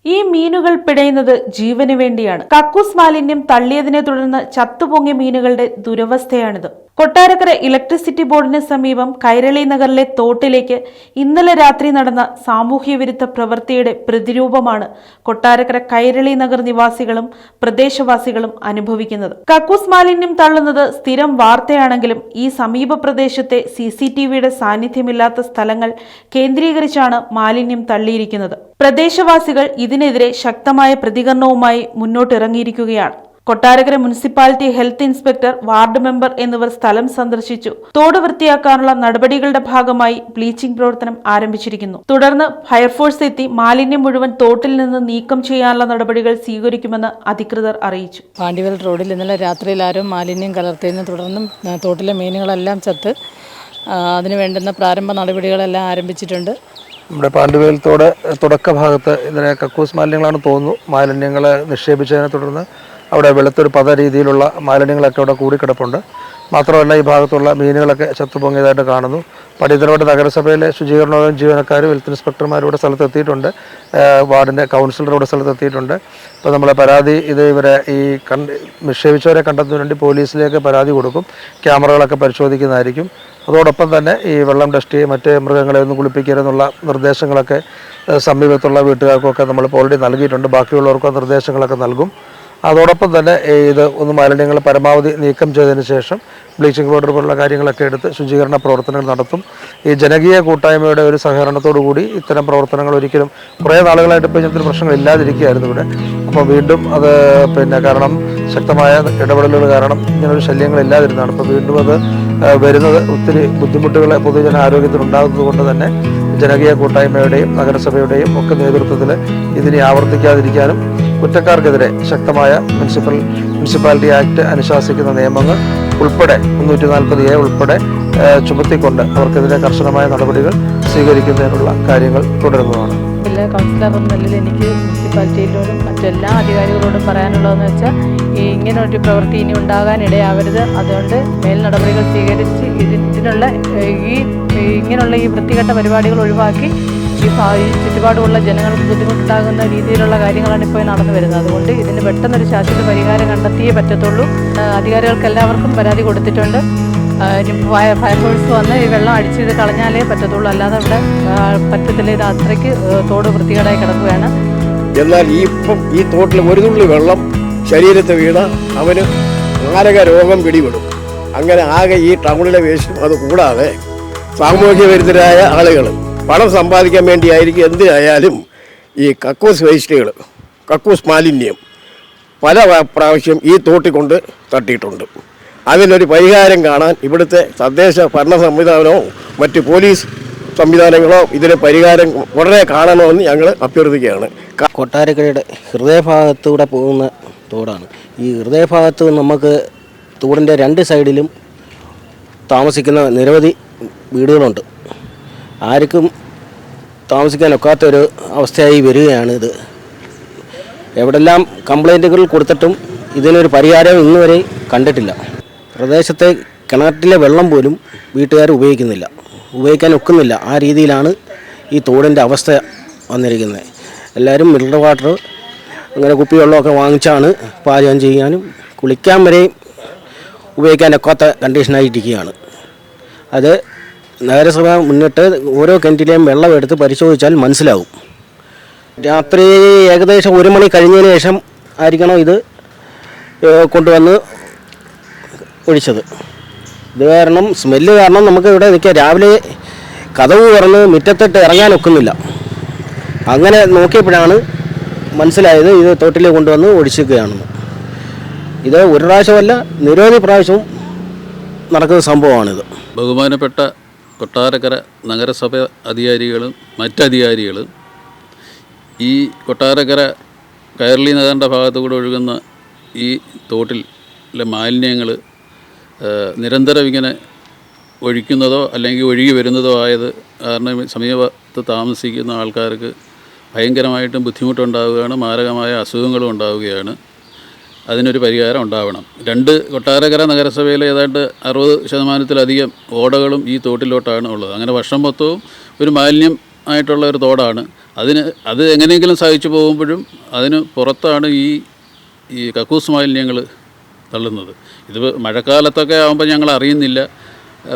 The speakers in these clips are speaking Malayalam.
ഈ മീനുകൾ പിടയുന്നത് ജീവന് വേണ്ടിയാണ്. കക്കൂസ് മാലിന്യം തള്ളിയതിനെ തുടർന്ന് ചത്തുപൊങ്ങിയ മീനുകളുടെ ദുരവസ്ഥയാണിത്. കൊട്ടാരക്കര ഇലക്ട്രിസിറ്റി ബോർഡിന് സമീപം കൈരളി നഗറിലെ തോട്ടിലേക്ക് ഇന്നലെ രാത്രി നടന്ന സാമൂഹ്യ വിരുദ്ധ പ്രവൃത്തിയുടെ പ്രതിരൂപമാണ് കൊട്ടാരക്കര കൈരളി നഗർ നിവാസികളും പ്രദേശവാസികളും അനുഭവിക്കുന്നത്. കക്കൂസ് മാലിന്യം തള്ളുന്നത് സ്ഥിരം വാർത്തയാണെങ്കിലും ഈ സമീപ പ്രദേശത്തെ CCTVയുടെ സാന്നിധ്യമില്ലാത്ത സ്ഥലങ്ങൾ കേന്ദ്രീകരിച്ചാണ് മാലിന്യം തള്ളിയിരിക്കുന്നത്. പ്രദേശവാസികൾ ഇതിനെതിരെ ശക്തമായ പ്രതികരണവുമായി മുന്നോട്ടിറങ്ങിയിരിക്കുകയാണ്. Kottarakkara municipality health inspector, ward member എന്നിവർ സ്ഥലം സന്ദർശിച്ചു. തോട് വൃത്തിയാക്കാനുള്ള നടപടികളുടെ ഭാഗമായി ബ്ലീച്ചിംഗ് പ്രവർത്തനം ആരംഭിച്ചിരിക്കുന്നു. തുടർന്ന് ഫയർഫോഴ്സ് എത്തി മാലിന്യം മുഴുവൻ തോട്ടിൽ നിന്ന് നീക്കം ചെയ്യാനുള്ള നടപടികൾ സ്വീകരിക്കുമെന്ന് അധികൃതർ അറിയിച്ചു. പാണ്ടിവൽ റോഡിൽ ഇന്നലെ രാത്രിയിൽ ആരും മാലിന്യം കലർത്തിയതിനെ തുടർന്നും തോട്ടിലെ മീനുകളെല്ലാം ചത്ത് അതിനു വേണ്ടുന്ന പ്രാരംഭ നടപടികളെല്ലാം ആരംഭിച്ചിട്ടുണ്ട്. നമ്മുടെ പാണ്ഡിവേൽ തോട് തുടക്ക ഭാഗത്ത് ഇതിനെ കക്കൂസ് മാലിന്യങ്ങളാണ് തോന്നുന്നു. മാലിന്യങ്ങൾ നിക്ഷേപിച്ചതിനെ തുടർന്ന് അവിടെ വെളുത്തൊരു പത രീതിയിലുള്ള മാലിന്യങ്ങളൊക്കെ അവിടെ കൂടിക്കിടപ്പുണ്ട്. മാത്രമല്ല ഈ ഭാഗത്തുള്ള മീനുകളൊക്കെ ചത്തുപൊങ്ങിയതായിട്ട് കാണുന്നു. പടിയത്തറോട് നഗരസഭയിലെ ശുചീകരണവും ജീവനക്കാരും ഹെൽത്ത് ഇൻസ്പെക്ടർമാരും ഇവിടെ സ്ഥലത്തെത്തിയിട്ടുണ്ട്. വാർഡിൻ്റെ കൗൺസിലർ ഇവിടെ സ്ഥലത്തെത്തിയിട്ടുണ്ട്. ഇപ്പോൾ നമ്മളെ പരാതി ഇവരെ ഈ നിക്ഷേപിച്ചവരെ കണ്ടെത്തുന്നതിന് വേണ്ടി പോലീസിലേക്ക് പരാതി കൊടുക്കും. ക്യാമറകളൊക്കെ പരിശോധിക്കുന്നതായിരിക്കും. അതോടൊപ്പം തന്നെ ഈ വെള്ളം ടെസ്റ്റ് ചെയ്യും, മറ്റ് മൃഗങ്ങളെ ഒന്നും കുളിപ്പിക്കരുതെന്നുള്ള നിർദ്ദേശങ്ങളൊക്കെ സമീപത്തുള്ള വീട്ടുകാർക്കൊക്കെ നമ്മളിപ്പോൾ ഓൾറെഡി നൽകിയിട്ടുണ്ട്. ബാക്കിയുള്ളവർക്കും നിർദ്ദേശങ്ങളൊക്കെ നൽകും. അതോടൊപ്പം തന്നെ ഇത് മാലിന്യങ്ങൾ പരമാവധി നീക്കം ചെയ്തതിന് ശേഷം ബ്ലീച്ചിങ് പൗഡർ പോലുള്ള കാര്യങ്ങളൊക്കെ എടുത്ത് ശുചീകരണ പ്രവർത്തനങ്ങൾ നടത്തും. ഈ ജനകീയ കൂട്ടായ്മയുടെ ഒരു സഹകരണത്തോടു കൂടി ഇത്തരം പ്രവർത്തനങ്ങൾ ഒരിക്കലും കുറേ നാളുകളായിട്ട് ഇപ്പോൾ ഇങ്ങനത്തെ പ്രശ്നങ്ങൾ ഇല്ലാതിരിക്കുകയായിരുന്നു ഇവിടെ. അപ്പോൾ വീണ്ടും അത് കാരണം ശക്തമായ ഇടപെടലുകൾ കാരണം ഇങ്ങനൊരു ശല്യങ്ങൾ ഇല്ലാതിരുന്നതാണ്. ഇപ്പോൾ വീണ്ടും അത് വരുന്നത് ഒത്തിരി ബുദ്ധിമുട്ടുകൾ പൊതുജന ആരോഗ്യത്തിന് ഉണ്ടാകുന്നത് കൊണ്ട് തന്നെ ജനകീയ കൂട്ടായ്മയുടെയും നഗരസഭയുടെയും ഒക്കെ നേതൃത്വത്തിൽ ഇതിനെ ആവർത്തിക്കാതിരിക്കാനും കുറ്റക്കാർക്കെതിരെ ശക്തമായ മുനിസിപ്പാലിറ്റി ആക്ട് അനുശാസിക്കുന്ന നിയമങ്ങൾ ഉൾപ്പെടെ 340A ഉൾപ്പെടെ ചുമത്തിക്കൊണ്ട് അവർക്കെതിരെ കർശനമായ നടപടികൾ സ്വീകരിക്കുന്നതിനുള്ള കാര്യങ്ങൾ തുടരുന്നതാണ്. ജില്ലാ കൗൺസിലർ എന്ന നിലയിൽ എനിക്ക് മുനിസിപ്പാലിറ്റിയിലോടും മറ്റെല്ലാ അധികാരികളോടും പറയാനുള്ളതെന്ന് വെച്ചാൽ ഇങ്ങനൊരു പ്രവൃത്തി ഇനി ഉണ്ടാകാനിടയാവരുത്. അതുകൊണ്ട് മേൽ നടപടികൾ സ്വീകരിച്ച് ഇങ്ങനെയുള്ള ഈ വൃത്തികെട്ട പരിപാടികൾ ഒഴിവാക്കി ഈ ചുറ്റുപാടുമുള്ള ജനങ്ങൾക്ക് ബുദ്ധിമുട്ടുണ്ടാകുന്ന രീതിയിലുള്ള കാര്യങ്ങളാണ് ഇപ്പോൾ നടന്നു വരുന്നത്. അതുകൊണ്ട് ഇതിന് പെട്ടെന്നൊരു ശാശ്വത പരിഹാരം കണ്ടെത്തിയേ പറ്റത്തുള്ളൂ. അധികാരികൾക്ക് എല്ലാവർക്കും പരാതി കൊടുത്തിട്ടുണ്ട്. ഫയർഫോഴ്സ് വന്ന് ഈ വെള്ളം അടിച്ച് കളഞ്ഞാലേ പറ്റത്തുള്ളൂ, അല്ലാതെ ഇവിടെ പറ്റത്തില്ല. ഇത് അത്രയ്ക്ക് തോട് വൃത്തികേടായി കിടക്കുകയാണ്. എന്നാൽ ഈ തോട്ടിൽ ഒരു തുള്ളി വെള്ളം ശരീരത്തെ വീണ അവന് മാരക രോഗം പിടിപെടും. അങ്ങനെ ആകെ ഈ ടൗണിലെ വേസ്റ്റും അത് കൂടാതെ സാമൂഹ്യ വിരുദ്ധരായ ആളുകൾ പണം സമ്പാദിക്കാൻ വേണ്ടിയായിരിക്കും എന്തിനായാലും ഈ കക്കൂസ് വേസ്റ്റുകൾ, കക്കൂസ് മാലിന്യം പല പ്രാവശ്യം ഈ തോട്ടിൽ കൊണ്ട് തട്ടിയിട്ടുണ്ട്. അതിനൊരു പരിഹാരം കാണാൻ ഇവിടുത്തെ തദ്ദേശ ഭരണ സംവിധാനമോ മറ്റ് പോലീസ് സംവിധാനങ്ങളോ ഇതിന് പരിഹാരം ഉടനെ കാണണമെന്ന് ഞങ്ങൾ അഭ്യർത്ഥിക്കുകയാണ്. കൊട്ടാരക്കരയുടെ ഹൃദയഭാഗത്തൂടെ പോകുന്ന തോടാണ്. ഈ ഹൃദയഭാഗത്ത് നമുക്ക് തോടിൻ്റെ രണ്ട് സൈഡിലും താമസിക്കുന്ന നിരവധി വീടുകളുണ്ട്. ആർക്കും താമസിക്കാനൊക്കാത്തൊരു അവസ്ഥയായി വരികയാണ് ഇത്. എവിടെല്ലാം കംപ്ലൈൻറ്റുകൾ കൊടുത്തിട്ടും ഇതിനൊരു പരിഹാരം ഇന്നുവരെ കണ്ടിട്ടില്ല. പ്രദേശത്തെ കിണറ്റിലെ വെള്ളം പോലും വീട്ടുകാർ ഉപയോഗിക്കാൻ ഒക്കുന്നില്ല. ആ രീതിയിലാണ് ഈ തോടിൻ്റെ അവസ്ഥ വന്നിരിക്കുന്നത്. എല്ലാവരും മിനറൽ വാട്ടർ അങ്ങനെ കുപ്പിവെള്ളമൊക്കെ വാങ്ങിച്ചാണ് പാചകം ചെയ്യാനും കുളിക്കാൻ വരെയും ഉപയോഗിക്കാനൊക്കാത്ത കണ്ടീഷനായിട്ടിരിക്കുകയാണ്. അത് നഗരസഭ മുന്നിട്ട് ഓരോ കിണറ്റിലെയും വെള്ളം എടുത്ത് പരിശോധിച്ചാൽ മനസ്സിലാവും. രാത്രി ഏകദേശം 1 മണി കഴിഞ്ഞതിന് ശേഷം ആയിരിക്കണം ഇത് കൊണ്ടുവന്ന് ഒഴിച്ചത്. ഇത് കാരണം സ്മെല്ല് കാരണം നമുക്ക് ഇവിടെ നിൽക്കുക. രാവിലെ കതവ് തുറന്ന് മുറ്റത്തിട്ട് ഇറങ്ങാനൊക്കുന്നില്ല. അങ്ങനെ നോക്കിയപ്പോഴാണ് മനസ്സിലായത് ഇത് തോട്ടിൽ കൊണ്ടുവന്ന് ഒഴിച്ചിരിക്കുകയാണെന്ന്. ഇത് ഒരു പ്രാവശ്യമല്ല, നിരവധി പ്രാവശ്യവും നടക്കുന്ന സംഭവമാണിത്. ബഹുമാനപ്പെട്ട കൊട്ടാരക്കര നഗരസഭ അധികാരികളും മറ്റധികാരികളും ഈ കൊട്ടാരക്കര കൈരളി നഗറിൻ്റെ ഭാഗത്തുകൂടെ ഒഴുകുന്ന ഈ തോട്ടിലെ മാലിന്യങ്ങൾ നിരന്തരം ഇങ്ങനെ ഒഴിക്കുന്നതോ അല്ലെങ്കിൽ ഒഴുകി വരുന്നതോ ആയത് കാരണം സമീപത്ത് താമസിക്കുന്ന ആൾക്കാർക്ക് ഭയങ്കരമായിട്ടും ബുദ്ധിമുട്ടുണ്ടാവുകയാണ്, മാരകമായ അസുഖങ്ങളും ഉണ്ടാവുകയാണ്. അതിനൊരു പരിഹാരം ഉണ്ടാവണം. കൊട്ടാരക്കര നഗരസഭയിലെ ഏതാണ്ട് 60% ഓടകളും ഈ തോട്ടിലോട്ടാണ് ഉള്ളത്. അങ്ങനെ വർഷം മൊത്തവും ഒരു മാലിന്യം ആയിട്ടുള്ള ഒരു തോടാണ്. അത് എങ്ങനെയെങ്കിലും സഹിച്ചു പോകുമ്പോഴും അതിന് പുറത്താണ് ഈ കക്കൂസ് മാലിന്യങ്ങൾ തള്ളുന്നത്. ഇത് മഴക്കാലത്തൊക്കെ ആകുമ്പോൾ ഞങ്ങൾ അറിയുന്നില്ല,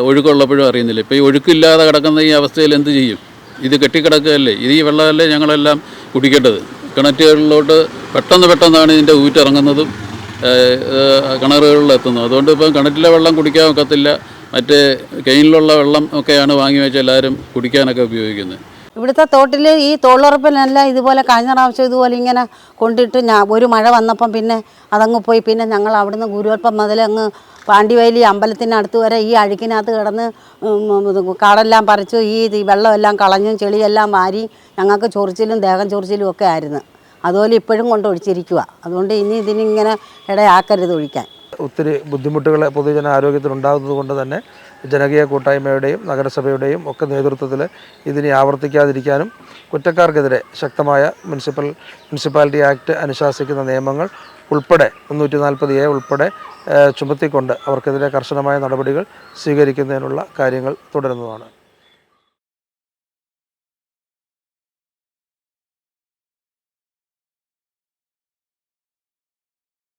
ഒഴുക്കുള്ളപ്പോഴും അറിയുന്നില്ല. ഇപ്പോൾ ഈ ഒഴുക്കില്ലാതെ കിടക്കുന്ന ഈ അവസ്ഥയിൽ എന്ത് ചെയ്യും? ഇത് കെട്ടിക്കിടക്കുകയല്ലേ, ഈ വെള്ളമല്ലേ ഞങ്ങളെല്ലാം കുടിക്കേണ്ടത്. കിണറ്റുകളിലോട്ട് പെട്ടെന്നാണ് ഇതിൻ്റെ ഊറ്റിറങ്ങുന്നതും കിണറുകളിലെത്തുന്നത്. അതുകൊണ്ട് ഇപ്പം കിണറ്റിലെ വെള്ളം കുടിക്കാൻ ഒക്കത്തില്ല, മറ്റേ കെയിനിലുള്ള വെള്ളം ഒക്കെയാണ് വാങ്ങി വെച്ച് എല്ലാവരും കുടിക്കാനൊക്കെ ഉപയോഗിക്കുന്നത്. ഇവിടുത്തെ തോട്ടിൽ ഈ തൊഴിലുറപ്പിനല്ല ഇതുപോലെ കഴിഞ്ഞ പ്രാവശ്യം ഇതുപോലെ ഇങ്ങനെ കൊണ്ടിട്ട് ഒരു മഴ വന്നപ്പം പിന്നെ അതങ്ങ് പോയി. പിന്നെ ഞങ്ങൾ അവിടുന്ന് ഗുരുവൽപ്പം മുതൽ അങ്ങ് പാണ്ടിവയലി അമ്പലത്തിനടുത്ത് വരെ ഈ അഴുക്കിനകത്ത് കിടന്ന് കാടെല്ലാം പറിച്ചു ഈ വെള്ളമെല്ലാം കളഞ്ഞും ചെളിയെല്ലാം വാരി ഞങ്ങൾക്ക് ചൊറിച്ചിലും ദേഹം ചൊറിച്ചിലും ഒക്കെ ആയിരുന്നു. അതുപോലെ ഇപ്പോഴും കൊണ്ടൊഴിച്ചിരിക്കുക. അതുകൊണ്ട് ഇനി ഇതിനിങ്ങനെ ഇടയാക്കരുത് ഒഴിക്കാൻ. ഒത്തിരി ബുദ്ധിമുട്ടുകൾ പൊതുജന ആരോഗ്യത്തിനുണ്ടാകുന്നത് കൊണ്ട് തന്നെ ജനകീയ കൂട്ടായ്മയുടെയും നഗരസഭയുടെയും ഒക്കെ നേതൃത്വത്തിൽ ഇതിനെ ആവർത്തിക്കാതിരിക്കാനും കുറ്റക്കാർക്കെതിരെ ശക്തമായ മുനിസിപ്പാലിറ്റി ആക്ട് അനുശാസിക്കുന്ന നിയമങ്ങൾ ഉൾപ്പെടെ 340A ഉൾപ്പെടെ ചുമത്തിക്കൊണ്ട് അവർക്കെതിരെ കർശനമായ നടപടികൾ സ്വീകരിക്കുന്നതിനുള്ള കാര്യങ്ങൾ തുടരുന്നതാണ്.